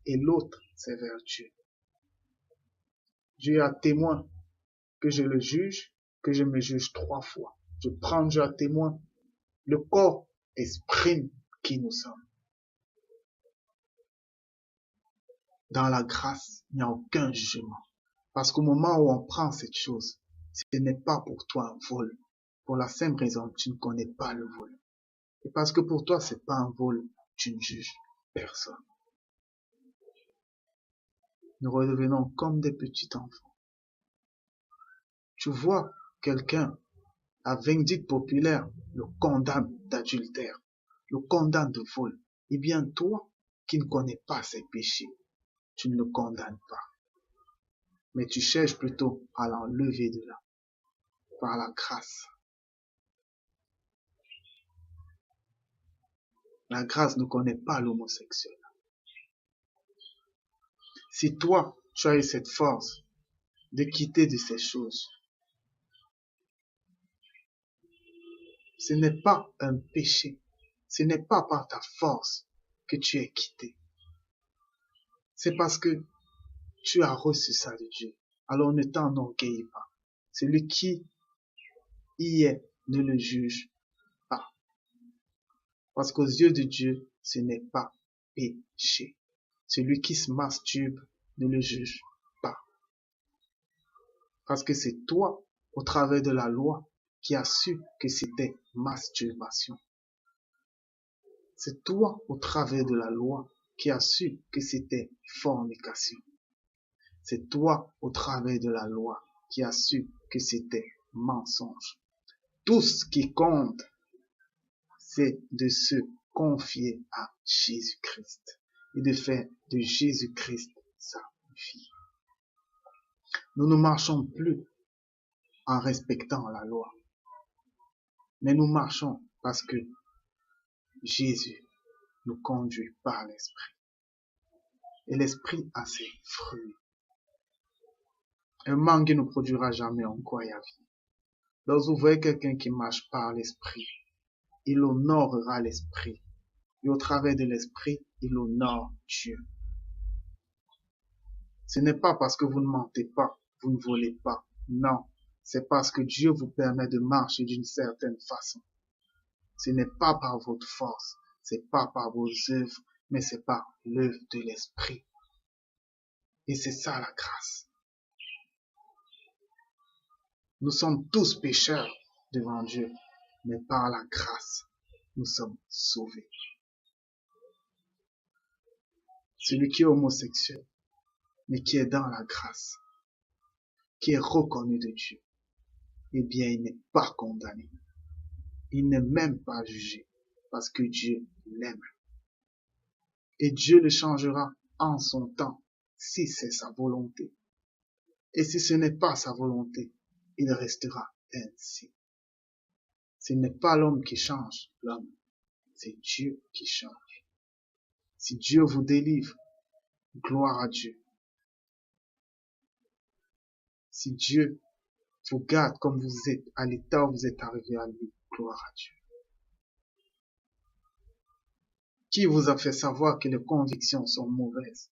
A: Et l'autre c'est vers Dieu. Dieu est témoin que je le juge, que je me juge 3 fois. Je prends Dieu à témoin. Le corps exprime qui nous sommes. Dans la grâce, il n'y a aucun jugement. Parce qu'au moment où on prend cette chose, ce n'est pas pour toi un vol. Pour la simple raison que tu ne connais pas le vol. Et parce que pour toi, c'est pas un vol, tu ne juges personne. Nous redevenons comme des petits enfants. Tu vois quelqu'un, la vindicte populaire le condamne d'adultère, le condamne de vol. Eh bien, toi, qui ne connais pas ses péchés, tu ne le condamnes pas. Mais tu cherches plutôt à l'enlever de là, par la grâce. La grâce ne connaît pas l'homosexuel. Si toi, tu as eu cette force de quitter de ces choses, ce n'est pas un péché. Ce n'est pas par ta force que tu es quitté. C'est parce que tu as reçu ça de Dieu. Alors ne t'enorgueillis pas. Celui qui y est ne le juge pas. Parce qu'aux yeux de Dieu, ce n'est pas péché. Celui qui se masturbe ne le juge pas. Parce que c'est toi, au travers de la loi, qui as su que c'était masturbation. C'est toi, au travers de la loi, qui as su que c'était fornication. C'est toi, au travers de la loi, qui as su que c'était mensonge. Tout ce qui compte, c'est de se confier à Jésus-Christ et de faire de Jésus-Christ sa vie. Nous ne marchons plus en respectant la loi, mais nous marchons parce que Jésus nous conduit par l'Esprit. Et l'Esprit a ses fruits. Un mangue ne produira jamais en quoi il y a vie. Lorsque vous voyez quelqu'un qui marche par l'Esprit, il honorera l'Esprit. Et au travers de l'Esprit, il honore Dieu. Ce n'est pas parce que vous ne mentez pas, vous ne volez pas. Non, c'est parce que Dieu vous permet de marcher d'une certaine façon. Ce n'est pas par votre force, c'est pas par vos œuvres, mais c'est par l'œuvre de l'Esprit. Et c'est ça la grâce. Nous sommes tous pécheurs devant Dieu, mais par la grâce, nous sommes sauvés. Celui qui est homosexuel, mais qui est dans la grâce, qui est reconnu de Dieu, eh bien, il n'est pas condamné. Il n'est même pas jugé, parce que Dieu l'aime. Et Dieu le changera en son temps, si c'est sa volonté. Et si ce n'est pas sa volonté, il restera ainsi. Ce n'est pas l'homme qui change l'homme, c'est Dieu qui change. Si Dieu vous délivre, gloire à Dieu. Si Dieu vous garde comme vous êtes, à l'état où vous êtes arrivé à lui, gloire à Dieu. Qui vous a fait savoir que les convictions sont mauvaises?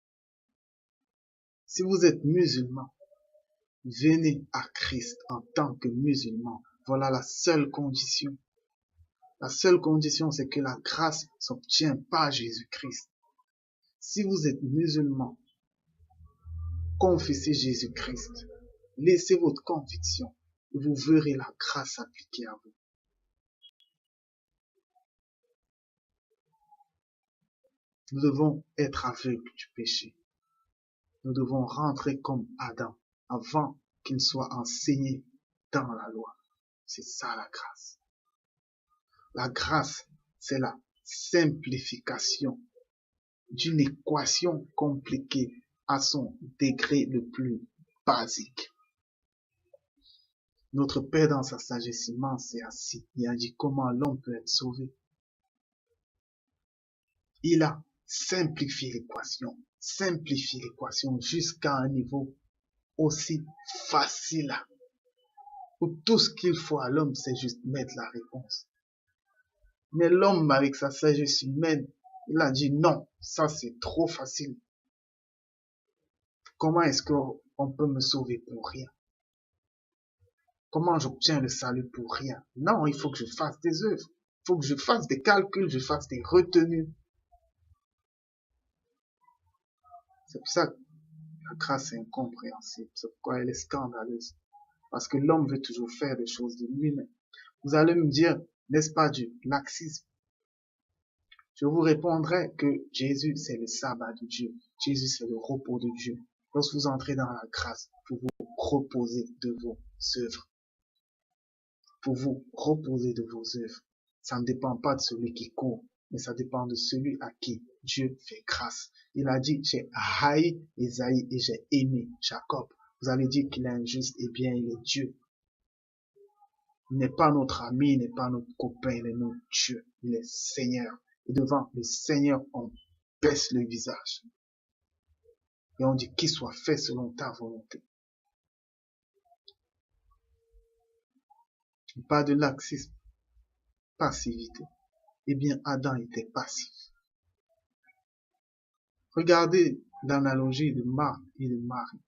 A: Si vous êtes musulman, venez à Christ en tant que musulman. Voilà la seule condition. La seule condition, c'est que la grâce s'obtient par Jésus-Christ. Si vous êtes musulman, confessez Jésus-Christ. Laissez votre conviction et vous verrez la grâce appliquée à vous. Nous devons être aveugles du péché. Nous devons rentrer comme Adam avant qu'il soit enseigné dans la loi. C'est ça la grâce. La grâce, c'est la simplification d'une équation compliquée à son degré le plus basique. Notre Père, dans sa sagesse immense, s'est assis et a dit comment l'homme peut être sauvé. Il a simplifié l'équation jusqu'à un niveau aussi facile où tout ce qu'il faut à l'homme, c'est juste mettre la réponse. Mais l'homme, avec sa sagesse humaine, il a dit non, ça c'est trop facile. Comment est-ce qu'on peut me sauver pour rien? Comment j'obtiens le salut pour rien? Non, il faut que je fasse des œuvres. Il faut que je fasse des calculs, je fasse des retenues. C'est pour ça que la grâce est incompréhensible. C'est pourquoi elle est scandaleuse. Parce que l'homme veut toujours faire des choses de lui-même. Vous allez me dire, n'est-ce pas du laxisme? Je vous répondrai que Jésus, c'est le sabbat de Dieu. Jésus, c'est le repos de Dieu. Lorsque vous entrez dans la grâce, vous vous reposez de vos œuvres. Pour vous reposer de vos œuvres. Ça ne dépend pas de celui qui court, mais ça dépend de celui à qui Dieu fait grâce. Il a dit, j'ai haï Esaïe et j'ai aimé Jacob. Vous allez dire qu'il est injuste, eh bien il est Dieu. Il n'est pas notre ami, il n'est pas notre copain, il est notre Dieu. Il est Seigneur. Et devant le Seigneur, on baisse le visage. Et on dit qu'il soit fait selon ta volonté. Pas de laxisme, passivité. Eh bien, Adam était passif. Regardez l'analogie de Marthe et de Marie.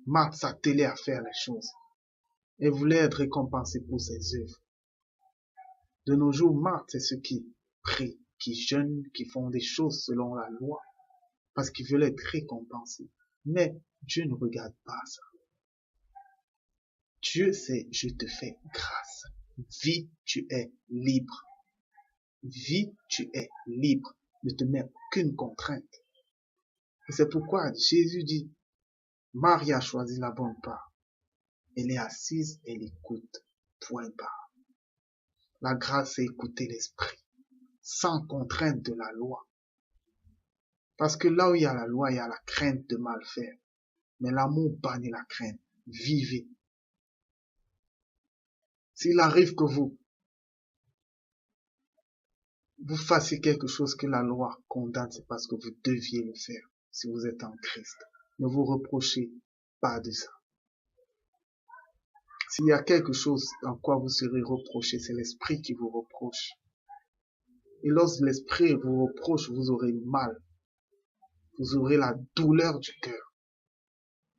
A: Marthe s'attelait à faire les choses. Elle voulait être récompensée pour ses œuvres. De nos jours, Marthe, c'est ceux qui prient, qui jeûnent, qui font des choses selon la loi, parce qu'ils veulent être récompensés. Mais Dieu ne regarde pas ça. Dieu, c'est je te fais grâce. Vis, tu es libre. Vis, tu es libre. Ne te mets aucune contrainte. Et c'est pourquoi Jésus dit, Marie a choisi la bonne part. Elle est assise, elle écoute. Point barre. La grâce, c'est écouter l'esprit, sans contrainte de la loi. Parce que là où il y a la loi, il y a la crainte de mal faire. Mais l'amour bannit la crainte. Vivez. S'il arrive que vous fassiez quelque chose que la loi condamne, c'est parce que vous deviez le faire si vous êtes en Christ. Ne vous reprochez pas de ça. S'il y a quelque chose en quoi vous serez reproché, c'est l'esprit qui vous reproche. Et lorsque l'esprit vous reproche, vous aurez mal. Vous aurez la douleur du cœur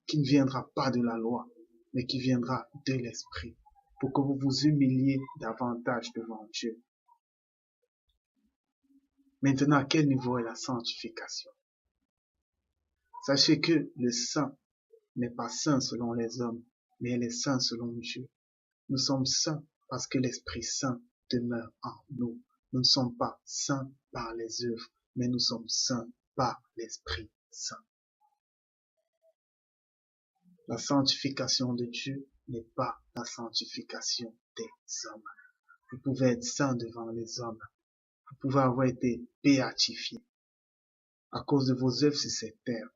A: qui ne viendra pas de la loi, mais qui viendra de l'esprit pour que vous vous humiliez davantage devant Dieu. Maintenant, à quel niveau est la sanctification? Sachez que le saint n'est pas saint selon les hommes, mais il est saint selon Dieu. Nous sommes saints parce que l'Esprit Saint demeure en nous. Nous ne sommes pas saints par les œuvres, mais nous sommes saints par l'Esprit Saint. La sanctification de Dieu n'est pas la sanctification des hommes. Vous pouvez être saint devant les hommes. Vous pouvez avoir été béatifié à cause de vos œuvres sur cette terre,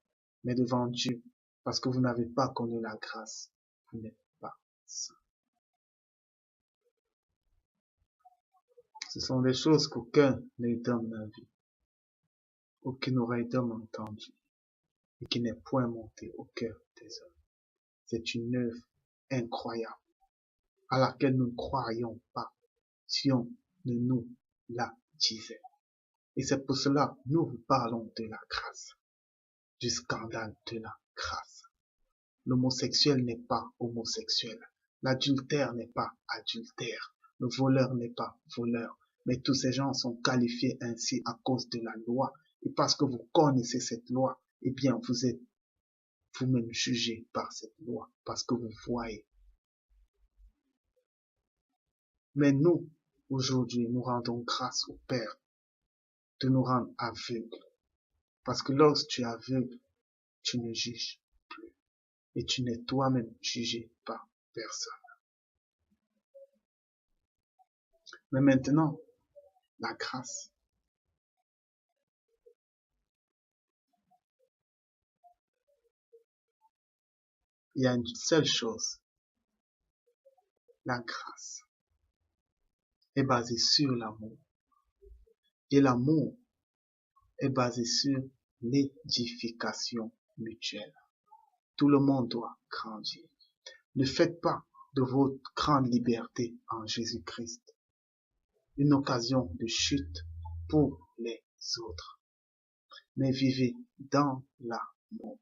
A: mais devant Dieu, parce que vous n'avez pas connu la grâce, vous n'êtes pas saint. Ce sont des choses qu'aucun œil d'homme n'a vues, aucune oreille d'homme entendu, et qui n'est point monté au cœur des hommes. C'est une œuvre incroyable, à laquelle nous ne croirions pas si on ne nous la disait. Et c'est pour cela que nous vous parlons de la grâce, du scandale de la grâce. L'homosexuel n'est pas homosexuel, l'adultère n'est pas adultère, le voleur n'est pas voleur, mais tous ces gens sont qualifiés ainsi à cause de la loi. Et parce que vous connaissez cette loi, eh bien vous êtes vous-même jugé par cette loi, parce que vous voyez. Mais nous, aujourd'hui, nous rendons grâce au Père de nous rendre aveugles. Parce que lorsque tu es aveugle, tu ne juges plus. Et tu n'es toi-même jugé par personne. Mais maintenant, la grâce. Il y a une seule chose. La grâce est basée sur l'amour. Et l'amour est basé sur l'édification mutuelle. Tout le monde doit grandir. Ne faites pas de votre grande liberté en Jésus-Christ une occasion de chute pour les autres, mais vivez dans l'amour.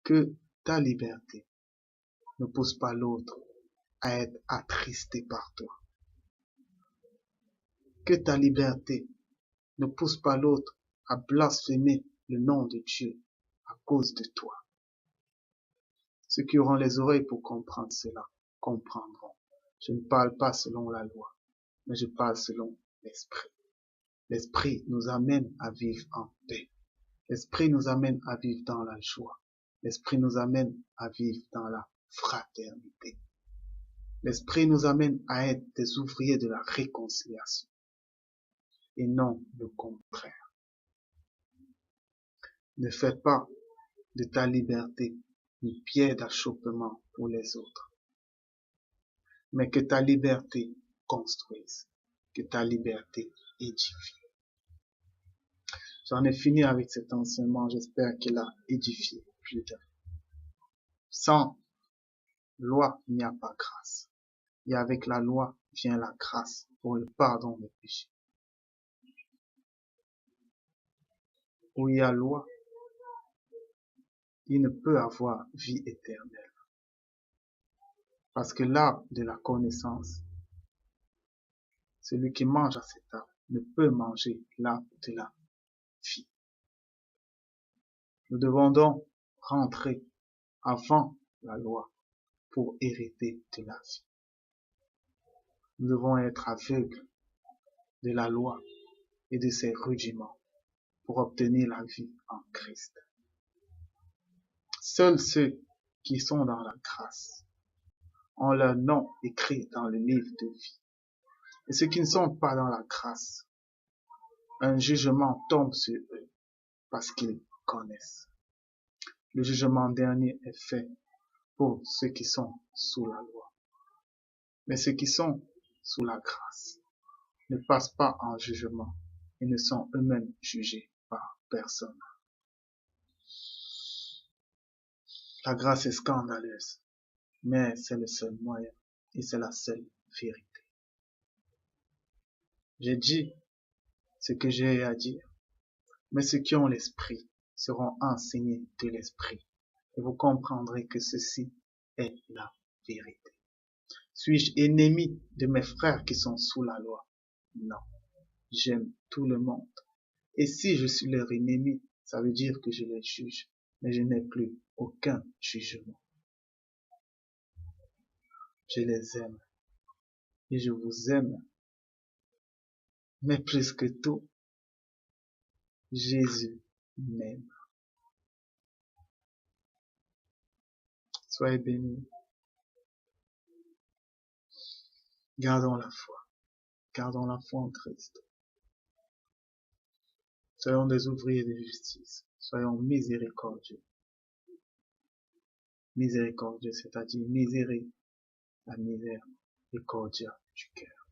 A: Que ta liberté ne pousse pas l'autre à être attristé par toi. Que ta liberté ne pousse pas l'autre à blasphémer le nom de Dieu à cause de toi. Ceux qui auront les oreilles pour comprendre cela, comprendront. Je ne parle pas selon la loi, mais je parle selon l'Esprit. L'Esprit nous amène à vivre en paix. L'Esprit nous amène à vivre dans la joie. L'Esprit nous amène à vivre dans la fraternité. L'Esprit nous amène à être des ouvriers de la réconciliation et non le contraire. Ne fais pas de ta liberté une pierre d'achoppement pour les autres, mais que ta liberté construise, que ta liberté édifie. J'en ai fini avec cet enseignement, j'espère qu'il a édifié plus d'un. Sans loi, il n'y a pas grâce. Et avec la loi vient la grâce pour le pardon des péchés. Où il y a loi, il ne peut avoir vie éternelle. Parce que l'arbre de la connaissance, celui qui mange à cet arbre ne peut manger l'arbre de la vie. Nous devons donc rentrer avant la loi pour hériter de la vie. Nous devons être aveugles de la loi et de ses rudiments pour obtenir la vie en Christ. Seuls ceux qui sont dans la grâce ont leur nom écrit dans le livre de vie. Et ceux qui ne sont pas dans la grâce, un jugement tombe sur eux parce qu'ils connaissent. Le jugement dernier est fait pour ceux qui sont sous la loi. Mais ceux qui sont sous la grâce ne passent pas en jugement et ne sont eux-mêmes jugés par personne. La grâce est scandaleuse, mais c'est le seul moyen et c'est la seule vérité. J'ai dit ce que j'ai à dire, mais ceux qui ont l'esprit seront enseignés de l'esprit et vous comprendrez que ceci est la vérité. Suis-je ennemi de mes frères qui sont sous la loi? Non, j'aime tout le monde. Et si je suis leur ennemi, ça veut dire que je les juge, mais je n'ai plus aucun jugement. Je les aime et je vous aime. Mais plus que tout, Jésus m'aime. Soyez bénis. Gardons la foi. Gardons la foi en Christ. Soyons des ouvriers de justice. Soyons miséricordieux. Miséricordieux, c'est-à-dire la miséricordia du cœur.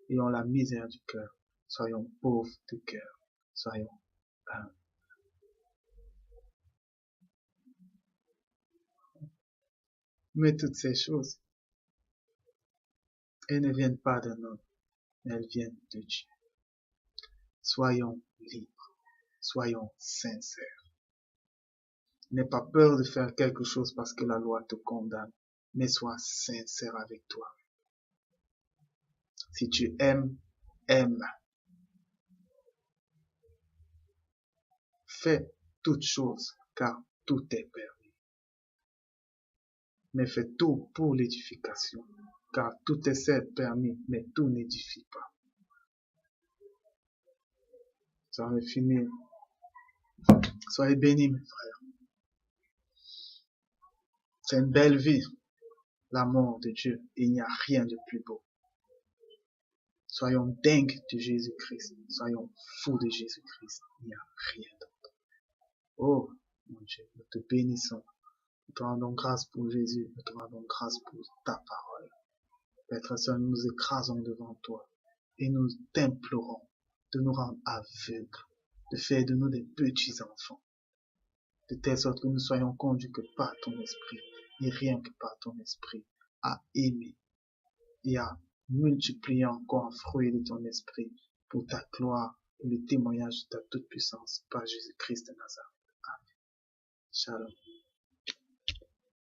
A: Ayons la misère du cœur. Soyons pauvres de cœur. Soyons humbles. Mais toutes ces choses, elles ne viennent pas d'un homme, mais elles viennent de Dieu. Soyons libres. Soyons sincères. N'aie pas peur de faire quelque chose parce que la loi te condamne, mais sois sincère avec toi. Si tu aimes, aime. Fais toutes choses, car tout est permis. Mais fais tout pour l'édification, car tout est certes permis, mais tout n'édifie pas. Ça va finir. Soyez bénis, mes frères. C'est une belle vie, l'amour de Dieu. Il n'y a rien de plus beau. Soyons dingues de Jésus-Christ. Soyons fous de Jésus-Christ. Il n'y a rien d'autre. Oh, mon Dieu, nous te bénissons. Nous te rendons grâce pour Jésus. Nous te rendons grâce pour ta parole. Père Saint, nous nous écrasons devant toi et nous t'implorons de nous rendre aveugles, de faire de nous des petits enfants, de telle sorte que nous soyons conduits que par ton esprit et rien que par ton esprit à aimer et à multiplier encore un fruit de ton esprit pour ta gloire et le témoignage de ta toute puissance par Jésus-Christ de Nazareth. Amen. Shalom.